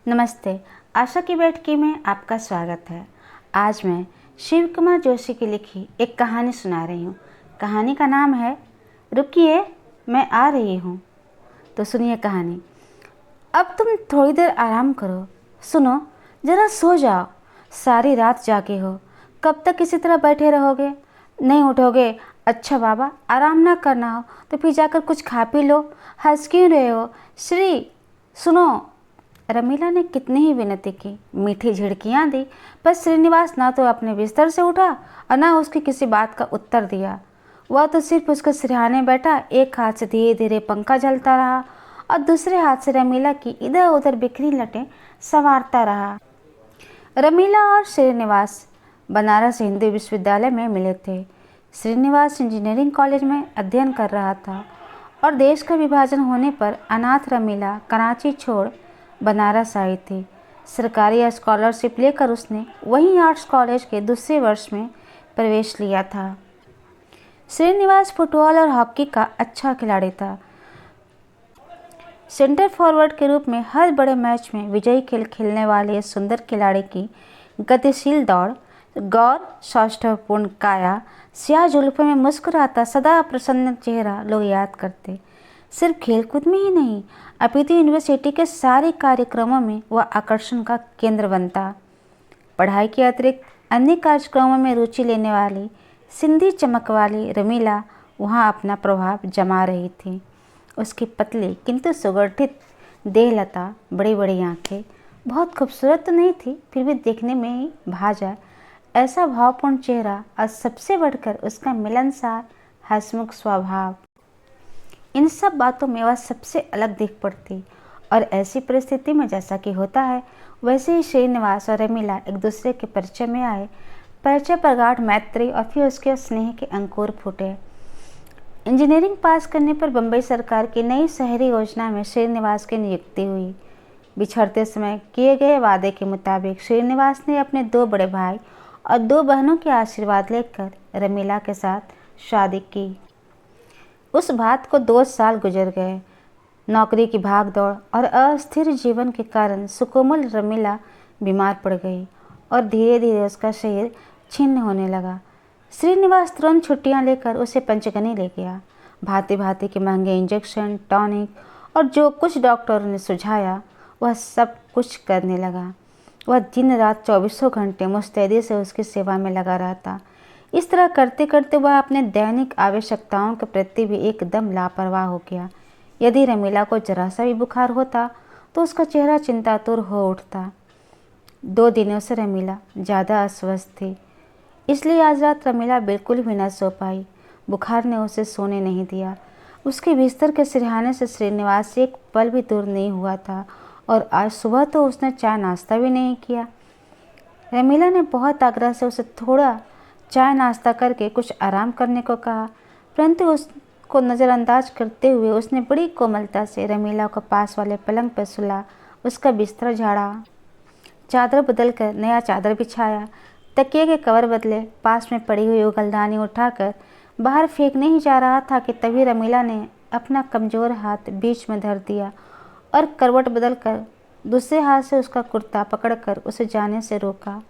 नमस्ते। आशा की बैठकी में आपका स्वागत है। आज मैं शिव कुमार जोशी की लिखी एक कहानी सुना रही हूँ। कहानी का नाम है रुकिए मैं आ रही हूँ। तो सुनिए कहानी। अब तुम थोड़ी देर आराम करो। सुनो, ज़रा सो जाओ। सारी रात जागे हो, कब तक इसी तरह बैठे रहोगे? नहीं उठोगे? अच्छा बाबा, आराम ना करना हो तो फिर जाकर कुछ खा पी लो। हंस क्यों रहे हो? श्री सुनो। रमीला ने कितनी ही विनती की, मीठी झिड़कियां दी, पर श्रीनिवास ना तो अपने बिस्तर से उठा और ना उसकी किसी बात का उत्तर दिया। वह तो सिर्फ उसके सिरहाने बैठा एक हाथ से धीरे धीरे पंखा झलता रहा और दूसरे हाथ से रमीला की इधर उधर बिखरी लटें संवारता रहा। रमीला और श्रीनिवास बनारस हिंदू विश्वविद्यालय में मिले थे। श्रीनिवास इंजीनियरिंग कॉलेज में अध्ययन कर रहा था और देश का विभाजन होने पर अनाथ रमीला कराची छोड़ बनारस आई थी। सरकारी स्कॉलरशिप लेकर उसने वहीं आर्ट्स कॉलेज के दूसरे वर्ष में प्रवेश लिया था। श्रीनिवास फुटबॉल और हॉकी का अच्छा खिलाड़ी था। सेंटर फॉरवर्ड के रूप में हर बड़े मैच में विजयी खेल खेलने वाले इस सुंदर खिलाड़ी की गतिशील दौड़, गौर सौष्ठवपूर्ण काया, स्याह जुल्फों में मुस्कुराता सदा प्रसन्न चेहरा लोग याद करते। सिर्फ खेलकूद में ही नहीं, अपितु यूनिवर्सिटी के सारे कार्यक्रमों में वह आकर्षण का केंद्र बनता। पढ़ाई के अतिरिक्त अन्य कार्यक्रमों में रुचि लेने वाली सिंधी चमक वाली रमीला वहाँ अपना प्रभाव जमा रही थी। उसकी पतली किंतु सुगठित देहलता, बड़ी बड़ी आंखें, बहुत खूबसूरत तो नहीं थी, फिर भी देखने में ही भा जाए ऐसा भावपूर्ण चेहरा और सबसे बढ़कर उसका मिलनसार हंसमुख स्वभाव, इन सब बातों में वह सबसे अलग दिख पड़ती। और ऐसी परिस्थिति में जैसा कि होता है वैसे ही श्रीनिवास और रमीला एक दूसरे के परिचय में आए। परिचय पर गाढ़ मैत्री और फिर उसके स्नेह के अंकुर फूटे। इंजीनियरिंग पास करने पर बम्बई सरकार की नई शहरी योजना में श्रीनिवास की नियुक्ति हुई। बिछड़ते समय किए गए वादे के मुताबिक श्रीनिवास ने अपने 2 बड़े भाई और 2 बहनों के आशीर्वाद लेकर रमीला के साथ शादी की। उस बात को 2 साल गुजर गए। नौकरी की भागदौड़ और अस्थिर जीवन के कारण सुकोमल रमीला बीमार पड़ गई और धीरे धीरे उसका शरीर छिन्न होने लगा। श्रीनिवास तुरंत छुट्टियां लेकर उसे पंचगनी ले गया। भांति भांति के महंगे इंजेक्शन, टॉनिक और जो कुछ डॉक्टरों ने सुझाया वह सब कुछ करने लगा। वह दिन रात 24 घंटे मुस्तैदी से उसकी सेवा में लगा रहता। इस तरह करते करते वह अपने दैनिक आवश्यकताओं के प्रति भी एकदम लापरवाह हो गया। यदि रमीला को जरा सा भी बुखार होता तो उसका चेहरा चिंतातुर हो उठता। 2 दिनों से रमीला ज़्यादा अस्वस्थ थी, इसलिए आज रात रमीला बिल्कुल भी न सो पाई। बुखार ने उसे सोने नहीं दिया। उसके बिस्तर के सिरहाने से श्रीनिवास एक पल भी दूर नहीं हुआ था और आज सुबह तो उसने चाय नाश्ता भी नहीं किया। रमीला ने बहुत आग्रह से उसे थोड़ा चाय नाश्ता करके कुछ आराम करने को कहा, परंतु उसको नज़रअंदाज करते हुए उसने बड़ी कोमलता से रमीला को पास वाले पलंग पर सुला, उसका बिस्तर झाड़ा, चादर बदलकर नया चादर बिछाया, तकिए के कवर बदले, पास में पड़ी हुई उगलदानी उठाकर बाहर फेंकने ही जा रहा था कि तभी रमीला ने अपना कमज़ोर हाथ बीच में धर दिया और करवट बदलकर दूसरे हाथ से उसका कुर्ता पकड़कर उसे जाने से रोका।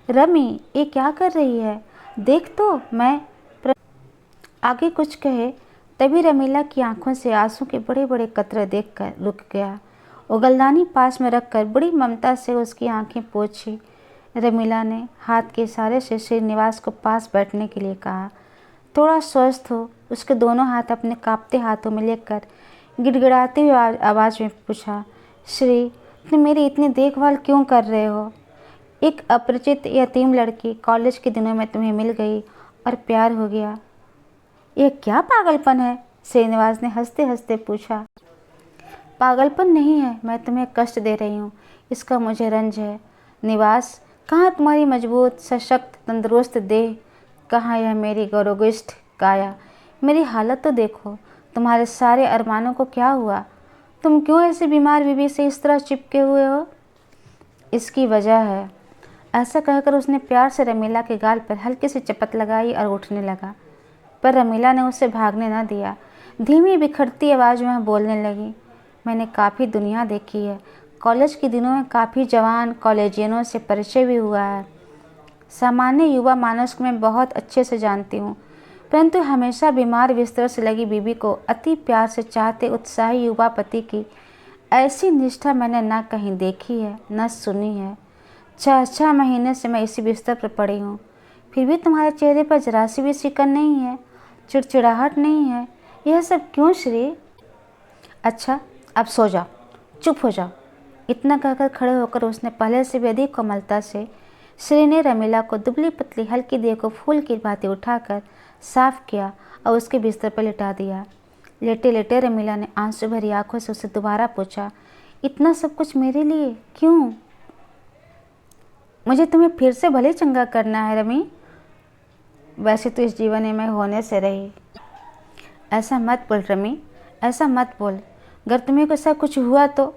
रमी, ये क्या कर रही है? देख तो मैं आगे कुछ कहे तभी रमीला की आंखों से आंसू के बड़े बड़े कतरे देखकर रुक गया। उगलदानी पास में रखकर बड़ी ममता से उसकी आंखें पोंछी। रमीला ने हाथ के इशारे से श्रीनिवास को पास बैठने के लिए कहा। थोड़ा स्वस्थ हो उसके दोनों हाथ अपने कांपते हाथों में लेकर गिड़गिड़ाती हुई आवाज़ में पूछा, श्री, तुम मेरी इतनी देखभाल क्यों कर रहे हो? एक अपरिचित यतीम लड़की कॉलेज के दिनों में तुम्हें मिल गई और प्यार हो गया, यह क्या पागलपन है? श्रीनिवास ने हंसते हंसते पूछा। पागलपन नहीं है, मैं तुम्हें कष्ट दे रही हूँ, इसका मुझे रंज है। निवास, कहाँ तुम्हारी मजबूत सशक्त तंदुरुस्त देह, कहाँ यह मेरी गौरवगिष्ठ काया? मेरी हालत तो देखो, तुम्हारे सारे अरमानों को क्या हुआ? तुम क्यों ऐसे बीमार बीवी से इस तरह चिपके हुए हो? इसकी वजह है। ऐसा कहकर उसने प्यार से रमीला के गाल पर हल्की सी चपत लगाई और उठने लगा, पर रमीला ने उसे भागने न दिया। धीमी बिखरती आवाज़ में बोलने लगी, मैंने काफ़ी दुनिया देखी है, कॉलेज के दिनों में काफ़ी जवान कॉलेजियनों से परिचय भी हुआ है। सामान्य युवा मानस को मैं बहुत अच्छे से जानती हूँ, परंतु हमेशा बीमार बिस्तर से लगी बीवी को अति प्यार से चाहते उत्साही युवा पति की ऐसी निष्ठा मैंने न कहीं देखी है न सुनी है। 6 महीने से मैं इसी बिस्तर पर पड़ी हूँ, फिर भी तुम्हारे चेहरे पर जरा सी भी सिकन नहीं है, चिड़चिड़ाहट नहीं है। यह सब क्यों श्री? अच्छा, अब सो जाओ, चुप हो जाओ। इतना कहकर खड़े होकर उसने पहले से भी अधिक कोमलता से श्री ने रमीला को दुबली पतली हल्की देह को फूल की भांति उठाकर साफ किया और उसके बिस्तर पर लिटा दिया। लेटे लेटे रमीला ने आंसू भरी आंखों से उसे दोबारा पूछा, इतना सब कुछ मेरे लिए क्यों? मुझे तुम्हें फिर से भले चंगा करना है रमी। वैसे तो इस जीवन में होने से रही। ऐसा मत बोल रमी, ऐसा मत बोल। अगर तुम्हें ऐसा कुछ हुआ तो।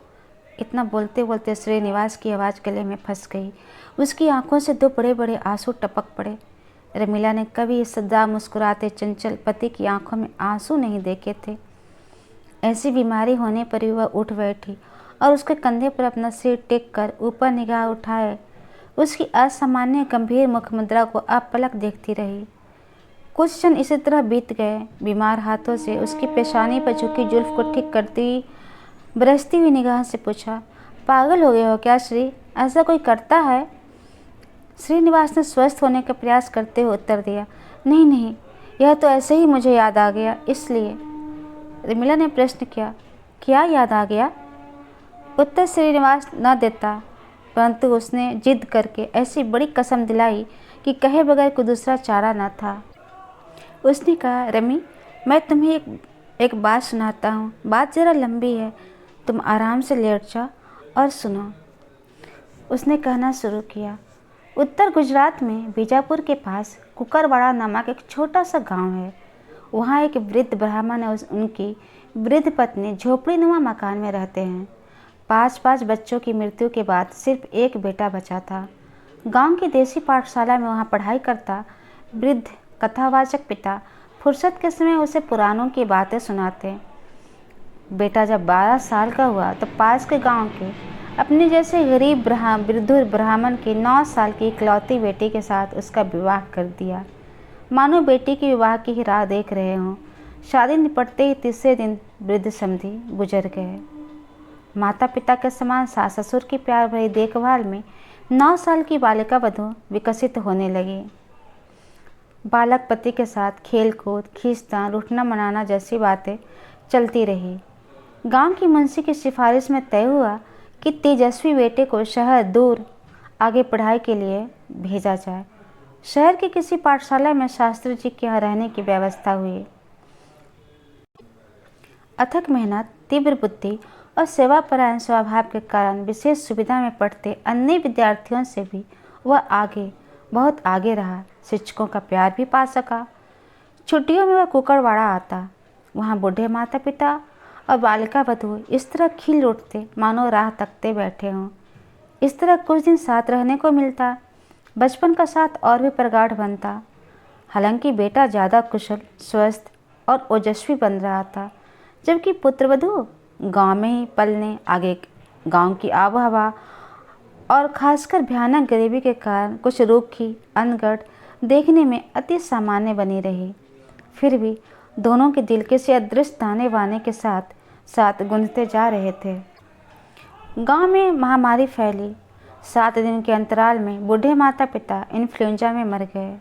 इतना बोलते बोलते श्रीनिवास की आवाज़ गले में फंस गई। उसकी आंखों से 2 बड़े बड़े आंसू टपक पड़े। रमीला ने कभी सदा मुस्कुराते चंचल पति की आंखों में आंसू नहीं देखे थे। ऐसी बीमारी होने पर भी वह उठ बैठी और उसके कंधे पर अपना सिर टेक कर ऊपर निगाह उठाए उसकी असामान्य गंभीर मुखमुद्रा को अपलक देखती रही। कुछ क्षण इसी तरह बीत गए। बीमार हाथों से उसकी पेशानी पर झुकी जुल्फ को ठीक करती बरसती हुई निगाह से पूछा, पागल हो गए हो क्या श्री? ऐसा कोई करता है? श्रीनिवास ने स्वस्थ होने का प्रयास करते हुए उत्तर दिया, नहीं नहीं, यह तो ऐसे ही मुझे याद आ गया इसलिए। रमीला ने प्रश्न किया, क्या याद आ गया? उत्तर श्रीनिवास न देता, परंतु उसने जिद करके ऐसी बड़ी कसम दिलाई कि कहे बगैर कोई दूसरा चारा न था। उसने कहा, रमी, मैं तुम्हें एक बात सुनाता हूँ। बात ज़रा लंबी है, तुम आराम से लेट जाओ और सुनो। उसने कहना शुरू किया। उत्तर गुजरात में बीजापुर के पास कुकरवाड़ा नामक एक छोटा सा गांव है। वहाँ एक वृद्ध ब्राह्मण और उनकी वृद्ध पत्नी झोपड़ीनुमा मकान में रहते हैं। 5 बच्चों की मृत्यु के बाद सिर्फ एक बेटा बचा था। गांव की देसी पाठशाला में वहाँ पढ़ाई करता वृद्ध कथावाचक पिता फुर्सत के समय उसे पुराणों की बातें सुनाते। बेटा जब 12 साल का हुआ तो पास के गांव के अपने जैसे गरीब वृद्ध ब्राह्मण की 9 साल की इकलौती बेटी के साथ उसका विवाह कर दिया। मानो बेटी के विवाह की ही राह देख रहे हों। शादी निपटते ही तीसरे दिन वृद्ध समधी गुजर गए। माता पिता के समान सास ससुर की प्यार भरी देखभाल में 9 साल की बालिका वधू विकसित होने लगी। बालक पति के साथ खेल कूद, खींचतान, रूठना मनाना जैसी बातें चलती रही। गांव की मुंशी की सिफारिश में तय हुआ कि तेजस्वी बेटे को शहर दूर आगे पढ़ाई के लिए भेजा जाए। शहर की किसी पाठशाला में शास्त्री जी के यहाँ रहने की व्यवस्था हुई। अथक मेहनत, तीव्र बुद्धि और सेवापरायण स्वभाव के कारण विशेष सुविधा में पढ़ते अन्य विद्यार्थियों से भी वह बहुत आगे रहा। शिक्षकों का प्यार भी पा सका। छुट्टियों में वह कुकरवाड़ा आता। वहाँ बूढ़े माता पिता और बालिका वधू इस तरह खिल उठते मानो राह तकते बैठे हों। इस तरह कुछ दिन साथ रहने को मिलता। बचपन का साथ और भी प्रगाढ़ बनता। हालांकि बेटा ज़्यादा कुशल, स्वस्थ और ओजस्वी बन रहा था, जबकि पुत्रवधू गांव में ही पलने आगे गांव की आबोहवा और खासकर भयानक गरीबी के कारण कुछ रूखी, अनगढ़, देखने में अति सामान्य बनी रही। फिर भी दोनों के दिल के से अदृश्य ताने बाने के साथ साथ गूंजते जा रहे थे। गांव में महामारी फैली। 7 दिन के अंतराल में बूढ़े माता पिता इन्फ्लुएंजा में मर गए।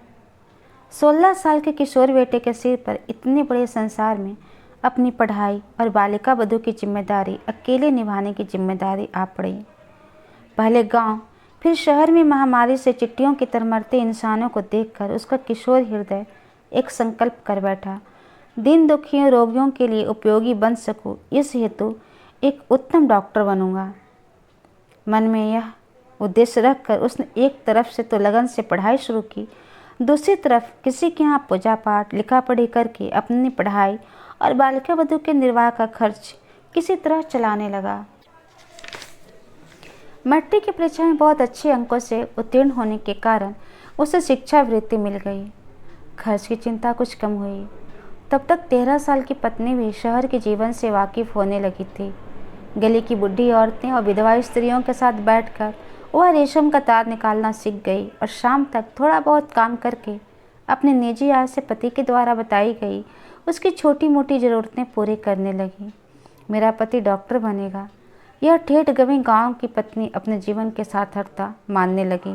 16 साल के किशोर बेटे के सिर पर इतने बड़े संसार में अपनी पढ़ाई और बालिका वधू की जिम्मेदारी अकेले निभाने की जिम्मेदारी आ पड़ी। पहले गांव, फिर शहर में महामारी से चिट्टियों की तरह मरते इंसानों को देखकर उसका किशोर हृदय एक संकल्प कर बैठा। दीन दुखियों रोगियों के लिए उपयोगी बन सकूं, इस हेतु एक उत्तम डॉक्टर बनूंगा। मन में यह उद्देश्य रखकर उसने एक तरफ से तो लगन से पढ़ाई शुरू की, दूसरी तरफ किसी के यहाँ पूजा पाठ, लिखा पढ़ी करके अपनी पढ़ाई और बालिका वधू के निर्वाह का खर्च किसी तरह चलाने लगा। मैट्रिक की परीक्षा में बहुत अच्छे अंकों से उत्तीर्ण होने के कारण उसे शिक्षा वृत्ति मिल गई। खर्च की चिंता कुछ कम हुई। तब तक 13 साल की पत्नी भी शहर के जीवन से वाकिफ होने लगी थी। गली की बुढ़ी औरतें और विधवा स्त्रियों के साथ बैठकर वह रेशम का तार निकालना सीख गई और शाम तक थोड़ा बहुत काम करके अपनी निजी आय से पति के द्वारा बताई गई उसकी छोटी मोटी ज़रूरतें पूरी करने लगी। मेरा पति डॉक्टर बनेगा, यह ठेठ गंवी गांव की पत्नी अपने जीवन के सार्थकता मानने लगी।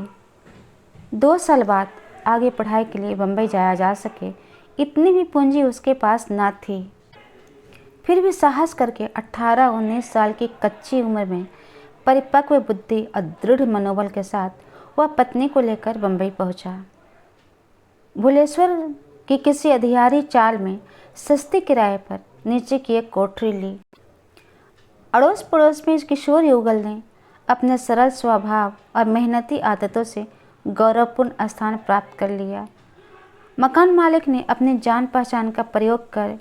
2 साल बाद आगे पढ़ाई के लिए बम्बई जाया जा सके इतनी भी पूंजी उसके पास न थी। फिर भी साहस करके 18-19 साल की कच्ची उम्र में परिपक्व बुद्धि और दृढ़ मनोबल के साथ वह पत्नी को लेकर बम्बई पहुंचा। भुलेश्वर की किसी अधियारी चाल में सस्ते किराए पर नीचे की एक कोठरी ली। अड़ोस पड़ोस में इस किशोर युगल ने अपने सरल स्वभाव और मेहनती आदतों से गौरवपूर्ण स्थान प्राप्त कर लिया। मकान मालिक ने अपनी जान पहचान का प्रयोग कर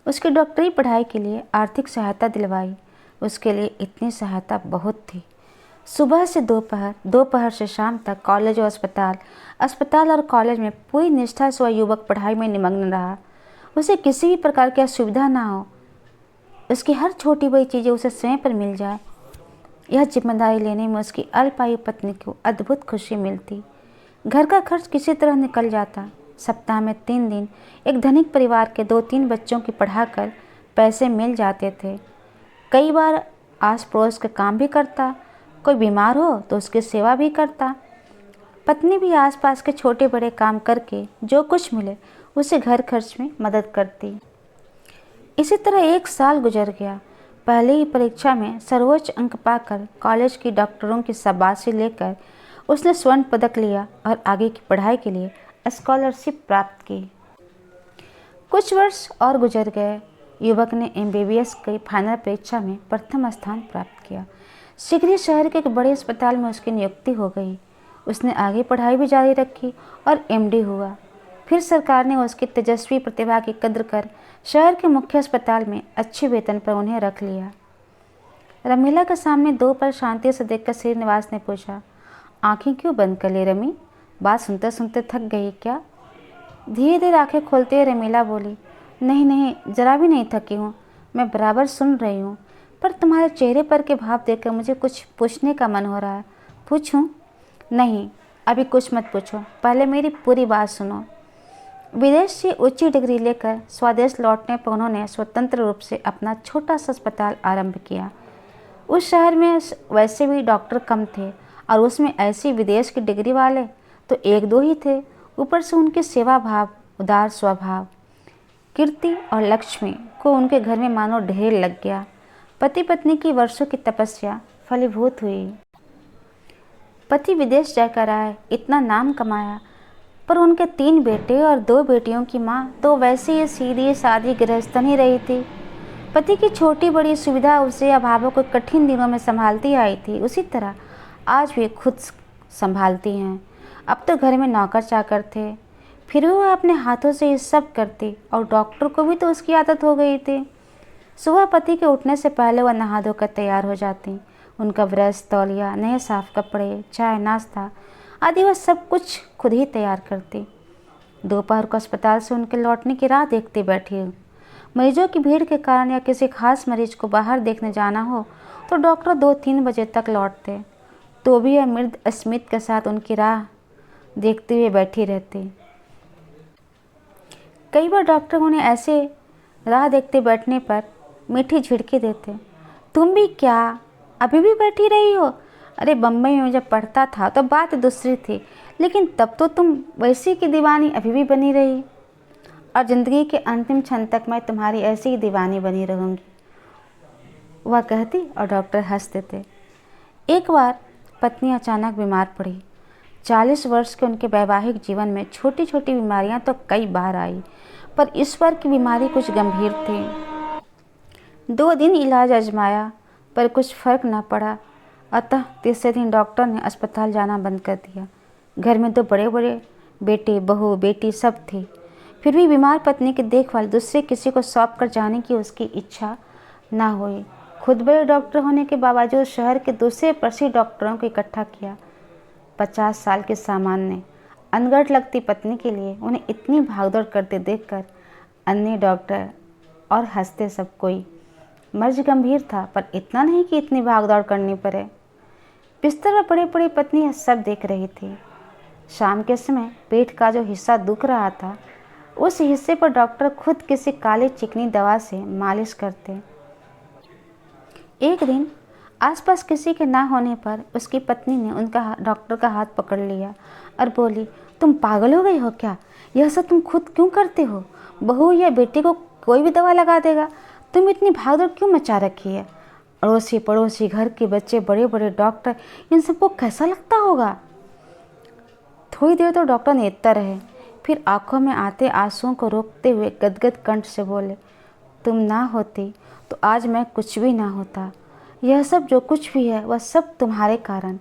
उसकी डॉक्टरी पढ़ाई के लिए आर्थिक सहायता दिलवाई। उसके लिए इतनी सहायता बहुत थी। सुबह से दोपहर, दोपहर से शाम तक कॉलेज और अस्पताल, अस्पताल और कॉलेज में पूरी निष्ठा से वह युवक पढ़ाई में निमग्न रहा। उसे किसी भी प्रकार की असुविधा ना हो, उसकी हर छोटी बड़ी चीज़ें उसे समय पर मिल जाए, यह जिम्मेदारी लेने में उसकी अल्पायु पत्नी को अद्भुत खुशी मिलती। घर का खर्च किसी तरह निकल जाता। सप्ताह में 3 दिन एक धनिक परिवार के 2-3 बच्चों की पढ़ाकर पैसे मिल जाते थे। कई बार आस पड़ोस के काम भी करता, कोई बीमार हो तो उसकी सेवा भी करता। पत्नी भी आसपास के छोटे बड़े काम करके जो कुछ मिले उसे घर खर्च में मदद करती। इसी तरह 1 साल गुजर गया। पहले ही परीक्षा में सर्वोच्च अंक पाकर कॉलेज की डॉक्टरों की शाबाशी लेकर उसने स्वर्ण पदक लिया और आगे की पढ़ाई के लिए स्कॉलरशिप प्राप्त की। कुछ वर्ष और गुजर गए। युवक ने MBBS की फाइनल परीक्षा में प्रथम स्थान प्राप्त किया। शीघ्र ही शहर के एक बड़े अस्पताल में उसकी नियुक्ति हो गई। उसने आगे पढ़ाई भी जारी रखी और MD हुआ। फिर सरकार ने उसकी तेजस्वी प्रतिभा की कद्र कर शहर के मुख्य अस्पताल में अच्छे वेतन पर उन्हें रख लिया। रमीला के सामने 2 पल शांति से देखकर श्रीनिवास ने पूछा, आंखें क्यों बंद कर ली रमी? बात सुनते सुनते थक गई क्या? धीरे धीरे आंखें खोलते हुए रमीला बोली, नहीं नहीं, जरा भी नहीं थकी हूँ, मैं बराबर सुन रही हूँ, पर तुम्हारे चेहरे पर के भाव देखकर मुझे कुछ पूछने का मन हो रहा है। पूछूं? नहीं, अभी कुछ मत पूछो, पहले मेरी पूरी बात सुनो। विदेश से उच्च डिग्री लेकर स्वदेश लौटने पर उन्होंने स्वतंत्र रूप से अपना छोटा सा अस्पताल आरंभ किया। उस शहर में वैसे भी डॉक्टर कम थे और उसमें ऐसी विदेश की डिग्री वाले तो 1-2 ही थे। ऊपर से उनके सेवा भाव, उदार स्वभाव, कीर्ति और लक्ष्मी को उनके घर में मानो ढेर लग गया। पति पत्नी की वर्षों की तपस्या फलीभूत हुई। पति विदेश जाकर आए, इतना नाम कमाया, पर उनके 3 बेटे और 2 बेटियों की माँ तो वैसे ही सीधी सादी गृहस्थन ही रही थी। पति की छोटी बड़ी सुविधा उसे अभावों को कठिन दिनों में संभालती आई थी, उसी तरह आज भी खुद संभालती हैं। अब तो घर में नौकर चाकर थे, फिर भी वह अपने हाथों से ये सब करती और डॉक्टर को भी तो उसकी आदत हो गई थी। सुबह पति के उठने से पहले वह नहा धोकर तैयार हो जाती। उनका ब्रश, तौलिया, नए साफ कपड़े, चाय, नाश्ता आदि वह सब कुछ खुद ही तैयार करती। दोपहर को अस्पताल से उनके लौटने की राह देखती बैठी। मरीजों की भीड़ के कारण या किसी खास मरीज को बाहर देखने जाना हो तो डॉक्टर 2-3 बजे तक लौटते, तो भी यह मृद स्मित के साथ उनकी राह देखते हुए बैठी रहती। कई बार डॉक्टर उन्हें ऐसे राह देखते बैठने पर मीठी झिड़की देते, तुम भी क्या अभी भी बैठी रही हो? अरे बम्बई में जब पढ़ता था तो बात दूसरी थी, लेकिन तब तो तुम वैसी की दीवानी अभी भी बनी रही, और ज़िंदगी के अंतिम क्षण तक मैं तुम्हारी ऐसी ही दीवानी बनी रहूँगी, वह कहती और डॉक्टर हंसते थे। एक बार पत्नी अचानक बीमार पड़ी। 40 वर्ष के उनके वैवाहिक जीवन में छोटी छोटी बीमारियां तो कई बार आई, पर इस बार की बीमारी कुछ गंभीर थी। 2 दिन इलाज आजमाया पर कुछ फर्क न पड़ा, अतः तीसरे दिन डॉक्टर ने अस्पताल जाना बंद कर दिया। घर में 2 बड़े बड़े बेटे, बहू, बेटी सब थी, फिर भी बीमार पत्नी की देखभाल दूसरे किसी को सौंप कर जाने की उसकी इच्छा न हुई। खुद बड़े डॉक्टर होने के बावजूद शहर के दूसरे प्रसिद्ध डॉक्टरों को इकट्ठा किया। 50 साल के सामान ने अनगढ़ लगती पत्नी के लिए उन्हें इतनी भागदौड़ करते देखकर अन्य डॉक्टर और हंसते सब कोई। मर्ज गंभीर था, पर इतना नहीं कि इतनी भागदौड़ करनी पड़े। बिस्तर पर पड़ी पड़ी पत्नी यह सब देख रही थी। शाम के समय पेट का जो हिस्सा दुख रहा था, उस हिस्से पर डॉक्टर खुद किसी काली चिकनी दवा से मालिश करते। एक दिन आसपास किसी के ना होने पर उसकी पत्नी ने उनका डॉक्टर का हाथ पकड़ लिया और बोली, तुम पागल हो गई हो क्या? यह सब तुम खुद क्यों करते हो? बहू या बेटी को कोई भी दवा लगा देगा। तुम इतनी भागदौड़ क्यों मचा रखी है? अड़ोसी पड़ोसी, घर के बच्चे, बड़े बड़े डॉक्टर, इन सबको कैसा लगता होगा? थोड़ी देर तो डॉक्टर नेता रहे, फिर आंखों में आते आंसुओं को रोकते हुए गदगद कंठ से बोले, तुम ना होती तो आज मैं कुछ भी ना होता। यह सब जो कुछ भी है वह सब तुम्हारे कारण।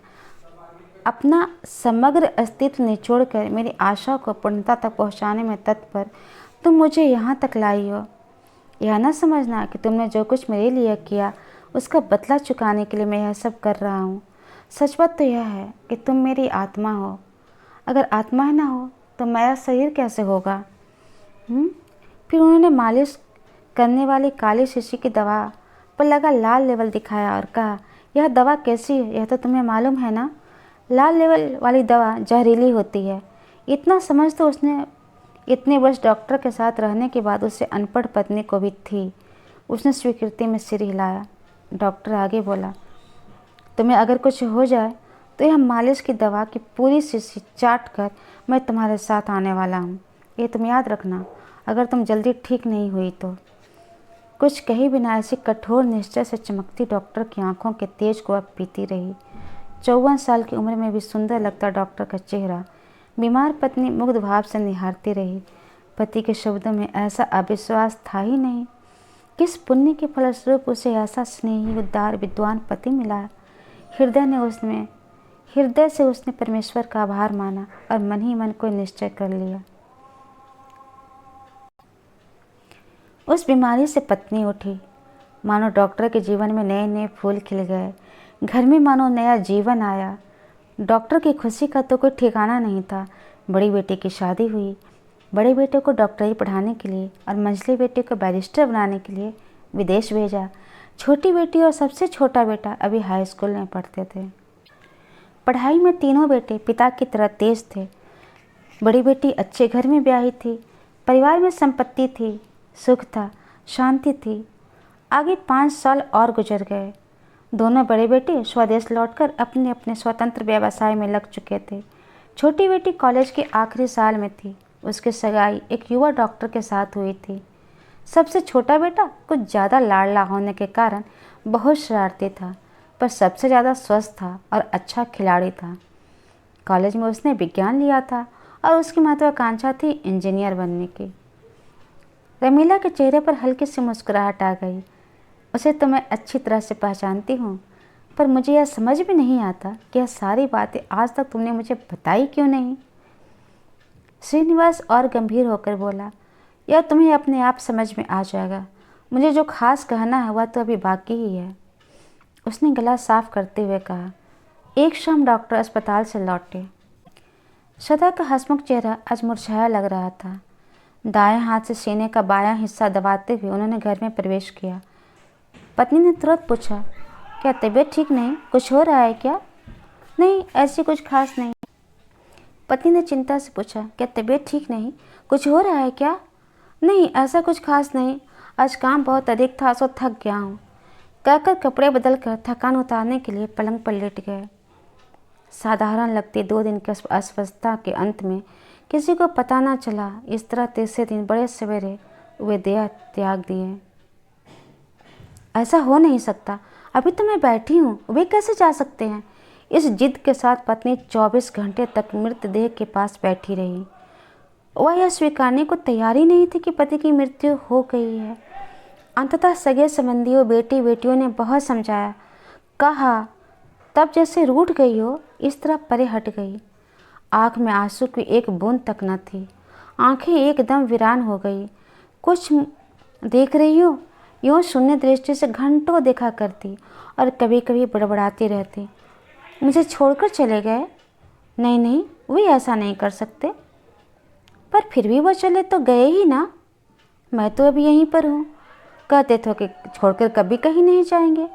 अपना समग्र अस्तित्व निचोड़कर मेरी आशा को पूर्णता तक पहुंचाने में तत्पर तुम मुझे यहाँ तक लाई हो। यह ना समझना कि तुमने जो कुछ मेरे लिए किया उसका बदला चुकाने के लिए मैं यह सब कर रहा हूँ। सच बात तो यह है कि तुम मेरी आत्मा हो। अगर आत्मा ही ना हो तो मेरा शरीर कैसे होगा? फिर उन्होंने मालिश करने वाली काली शीशी की दवा पर लगा लाल लेवल दिखाया और कहा, यह दवा कैसी है यह तो तुम्हें मालूम है ना? लाल लेवल वाली दवा जहरीली होती है। इतना समझ तो उसने इतने वर्ष डॉक्टर के साथ रहने के बाद उससे अनपढ़ पत्नी को भी थी। उसने स्वीकृति में सिर हिलाया। डॉक्टर आगे बोला, तुम्हें अगर कुछ हो जाए तो यह मालिश की दवा की पूरी शीशी चाट कर मैं तुम्हारे साथ आने वाला हूँ। ये तुम याद रखना, अगर तुम जल्दी ठीक नहीं हुई तो। कुछ कही बिना ऐसी कठोर निश्चय से चमकती डॉक्टर की आंखों के तेज को अब पीती रही। 54 साल की उम्र में भी सुंदर लगता डॉक्टर का चेहरा बीमार पत्नी मुग्ध भाव से निहारती रही। पति के शब्दों में ऐसा अविश्वास था ही नहीं। किस पुण्य के फलस्वरूप उसे ऐसा स्नेही, उदार, विद्वान पति मिला। हृदय से उसने परमेश्वर का आभार माना और मन ही मन को निश्चय कर लिया। उस बीमारी से पत्नी उठी, मानो डॉक्टर के जीवन में नए नए फूल खिल गए। घर में मानो नया जीवन आया। डॉक्टर की खुशी का तो कोई ठिकाना नहीं था। बड़ी बेटी की शादी हुई। बड़े बेटे को डॉक्टरी पढ़ाने के लिए और मंझले बेटे को बैरिस्टर बनाने के लिए विदेश भेजा। छोटी बेटी और सबसे छोटा बेटा अभी हाई स्कूल में पढ़ते थे। पढ़ाई में तीनों बेटे पिता की तरह तेज थे। बड़ी बेटी अच्छे घर में ब्याही थी। परिवार में संपत्ति थी, सुख था, शांति थी। आगे 5 साल और गुजर गए। दोनों बड़े बेटे स्वदेश लौटकर अपने अपने स्वतंत्र व्यवसाय में लग चुके थे। छोटी बेटी कॉलेज के आखिरी साल में थी। उसकी सगाई एक युवा डॉक्टर के साथ हुई थी। सबसे छोटा बेटा कुछ ज़्यादा लाडला होने के कारण बहुत शरारती था, पर सबसे ज़्यादा स्वस्थ था और अच्छा खिलाड़ी था। कॉलेज में उसने विज्ञान लिया था और उसकी महत्वाकांक्षा थी इंजीनियर बनने की। रमीला के चेहरे पर हल्की सी मुस्कुराहट आ गई। उसे तो मैं अच्छी तरह से पहचानती हूँ, पर मुझे यह समझ में नहीं आता कि यह सारी बातें आज तक तुमने मुझे बताई क्यों नहीं। श्रीनिवास और गंभीर होकर बोला, यह तुम्हें अपने आप समझ में आ जाएगा। मुझे जो खास कहना है वह तो अभी बाकी ही है। उसने गला साफ करते हुए कहा। एक शाम डॉक्टर अस्पताल से लौटे। सदा का हंसमुख चेहरा आज मुरझाया लग रहा था। दाएं हाथ से सीने का बायां हिस्सा दबाते हुए उन्होंने घर में प्रवेश किया। पत्नी ने तुरंत पूछा, क्या तबीयत ठीक नहीं? कुछ हो रहा है क्या? नहीं, ऐसी कुछ खास नहीं। पति ने चिंता से पूछा, क्या तबीयत ठीक नहीं? कुछ हो रहा है क्या? नहीं, ऐसा कुछ खास नहीं। आज काम बहुत अधिक था, सो थक गया हूँ। कहकर कपड़े बदलकर थकान उतारने के लिए पलंग पर लेट गए। साधारण लगती 2 दिन की अस्वस्थता के अंत में किसी को पता न चला। इस तरह तीसरे दिन बड़े सवेरे वे देह त्याग दिए। ऐसा हो नहीं सकता, अभी तो मैं बैठी हूँ, वे कैसे जा सकते हैं? इस जिद के साथ पत्नी 24 घंटे तक मृतदेह के पास बैठी रही। वह यह स्वीकारने को तैयार ही नहीं थी कि पति की मृत्यु हो गई है। अंततः सगे संबंधियों, बेटी बेटियों ने बहुत समझाया, कहा, तब जैसे रूठ गई हो इस तरह परे हट गई। आँख में आंसू की एक बूंद तक न थी। आंखें एकदम वीरान हो गई। कुछ देख रही हो? यूँ शून्य दृष्टि से घंटों देखा करती और कभी कभी बड़बड़ाती रहती, मुझे छोड़कर चले गए? नहीं नहीं, वे ऐसा नहीं कर सकते। पर फिर भी वो चले तो गए ही ना। मैं तो अभी यहीं पर हूँ। कहते थे कि छोड़कर कभी कहीं नहीं जाएंगे।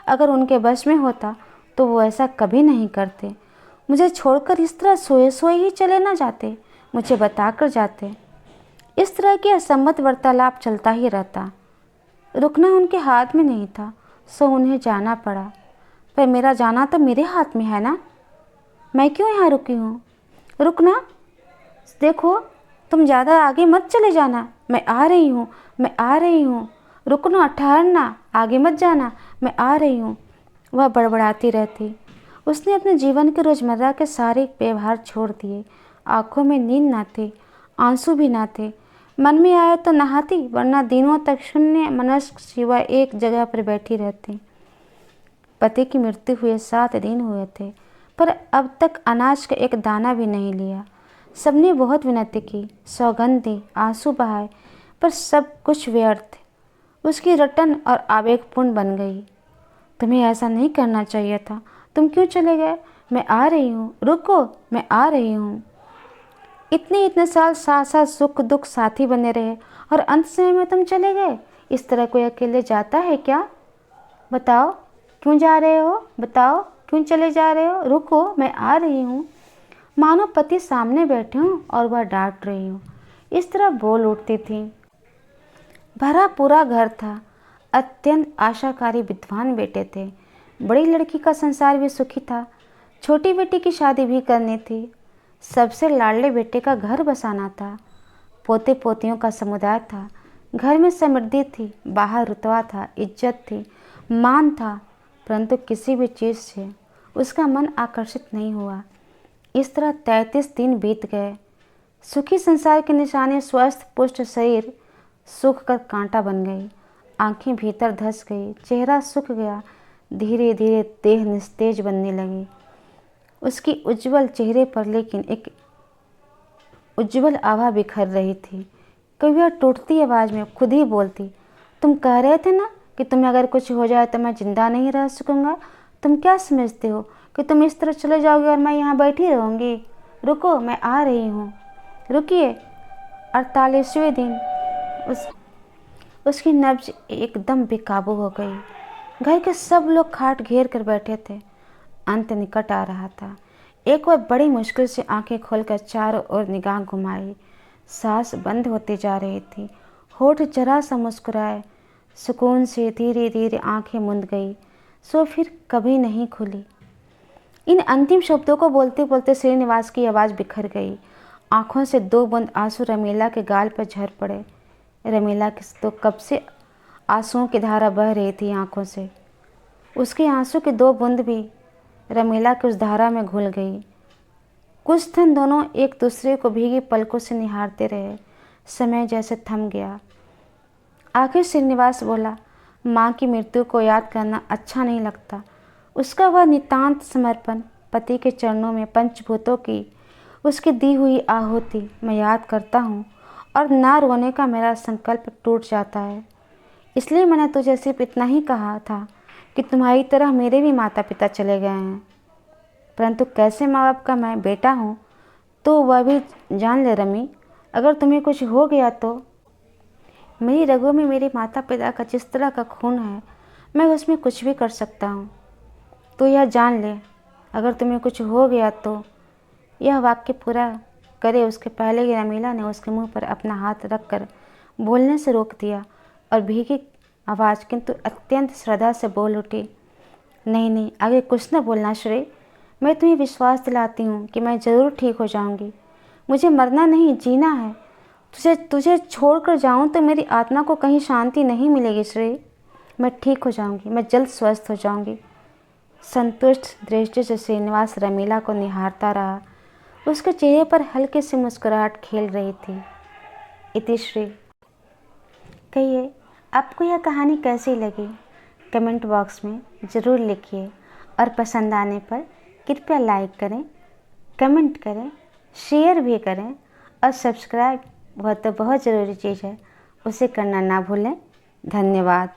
अगर उनके बस में होता तो वो ऐसा कभी नहीं करते। मुझे छोड़कर इस तरह सोए सोए ही चले ना जाते, मुझे बताकर जाते। इस तरह की असम्मत वार्तालाप चलता ही रहता। रुकना उनके हाथ में नहीं था, सो उन्हें जाना पड़ा। पर मेरा जाना तो मेरे हाथ में है ना, मैं क्यों यहाँ रुकी हूँ? रुकना, देखो तुम ज़्यादा आगे मत चले जाना, मैं आ रही हूँ, मैं आ रही हूँ। रुकना, ठहरना, आगे मत जाना, मैं आ रही हूँ। वह बड़बड़ाती रहती। उसने अपने जीवन के रोज़मर्रा के सारे व्यवहार छोड़ दिए। आँखों में नींद ना थी, आंसू भी ना थे। मन में आया तो नहाती, वरना दिनों तक शून्य मनस्क सिवा एक जगह पर बैठी रहती। पति की मृत्यु हुए 7 दिन हुए थे, पर अब तक अनाज का एक दाना भी नहीं लिया। सबने बहुत विनती की, सौगंध दी, आंसू बहाए, पर सब कुछ व्यर्थ। उसकी रटन और आवेगपूर्ण बन गई। तुम्हें ऐसा नहीं करना चाहिए था, तुम क्यों चले गए? मैं आ रही हूँ, रुको, मैं आ रही हूँ। इतने साल साथ साथ सुख दुख साथी बने रहे और अंत समय में तुम चले गए। इस तरह कोई अकेले जाता है क्या? बताओ क्यों जा रहे हो, बताओ क्यों चले जा रहे हो? रुको, मैं आ रही हूँ। मानो पति सामने बैठे हों और वह डांट रही हूँ, इस तरह बोल उठती थी। भरा पूरा घर था। अत्यंत आशाकारी विद्वान बेटे थे। बड़ी लड़की का संसार भी सुखी था। छोटी बेटी की शादी भी करनी थी। सबसे लाडले बेटे का घर बसाना था। पोते पोतियों का समुदाय था। घर में समृद्धि थी, बाहर रुतबा था, इज्जत थी, मान था, परंतु किसी भी चीज़ से उसका मन आकर्षित नहीं हुआ। इस तरह 33 दिन बीत गए। सुखी संसार के निशाने स्वस्थ पुष्ट शरीर सूख कर कांटा बन गई। आंखें भीतर धंस गई, चेहरा सूख गया। धीरे धीरे देह निस्तेज बनने लगी। उसकी उज्जवल चेहरे पर लेकिन एक उज्जवल आभा बिखर रही थी। कभी वह टूटती आवाज़ में खुद ही बोलती, तुम कह रहे थे ना कि तुम्हें अगर कुछ हो जाए तो मैं जिंदा नहीं रह सकूँगा। तुम क्या समझते हो कि तुम इस तरह चले जाओगे और मैं यहाँ बैठी रहूँगी? रुको, मैं आ रही हूँ। रुकिए। 48वें दिन उसकी नब्ज एकदम बेकाबू हो गई। घर के सब लोग खाट घेर कर बैठे थे। अंत निकट आ रहा था। एक बार बड़ी मुश्किल से आंखें खोलकर चारों ओर निगाह घुमाई। सांस बंद होती जा रही थी। होठ जरा सा मुस्कुराए। सुकून से धीरे धीरे आंखें मुंद गई, सो फिर कभी नहीं खुली। इन अंतिम शब्दों को बोलते बोलते श्रीनिवास की आवाज़ बिखर गई। आंखों से 2 बूंद आंसू रमीला के गाल पर झर पड़े। रमीला के तो कब से आंसुओं की धारा बह रही थी आंखों से। उसके आंसू की 2 बूंद भी रमीला की उस धारा में घुल गई। कुछ क्षण दोनों एक दूसरे को भीगी पलकों से निहारते रहे। समय जैसे थम गया। आखिर श्रीनिवास बोला, माँ की मृत्यु को याद करना अच्छा नहीं लगता। उसका वह नितांत समर्पण, पति के चरणों में पंचभूतों की उसकी दी हुई आहुति मैं याद करता हूँ और ना रोने का मेरा संकल्प टूट जाता है। इसलिए मैंने तुझे सिर्फ इतना ही कहा था कि तुम्हारी तरह मेरे भी माता पिता चले गए हैं, परंतु कैसे माँ बाप का मैं बेटा हूँ तो वह भी जान ले रमी। अगर तुम्हें कुछ हो गया तो मेरी रगों में मेरे माता पिता का जिस तरह का खून है, मैं उसमें कुछ भी कर सकता हूँ। तो यह जान ले, अगर तुम्हें कुछ हो गया तो। यह वाक्य पूरा करे उसके पहले ही रमीला ने उसके मुंह पर अपना हाथ रखकर बोलने से रोक दिया और भीगी आवाज़ किंतु अत्यंत श्रद्धा से बोल उठी, नहीं नहीं, आगे कुछ न बोलना श्रेय। मैं तुम्हें विश्वास दिलाती हूँ कि मैं ज़रूर ठीक हो जाऊँगी। मुझे मरना नहीं, जीना है। तुझे छोड़कर जाऊँ तो मेरी आत्मा को कहीं शांति नहीं मिलेगी श्रेय। मैं ठीक हो जाऊँगी, मैं जल्द स्वस्थ हो जाऊँगी। संतुष्ट दृष्टि से श्रीनिवास रमीला को निहारता रहा। उसके चेहरे पर हल्की सी मुस्कुराहट खेल रही थी। इतिश्री। कहिए, आपको यह कहानी कैसी लगी? कमेंट बॉक्स में ज़रूर लिखिए और पसंद आने पर कृपया लाइक करें, कमेंट करें, शेयर भी करें और सब्सक्राइब वह तो बहुत ज़रूरी चीज़ है, उसे करना ना भूलें। धन्यवाद।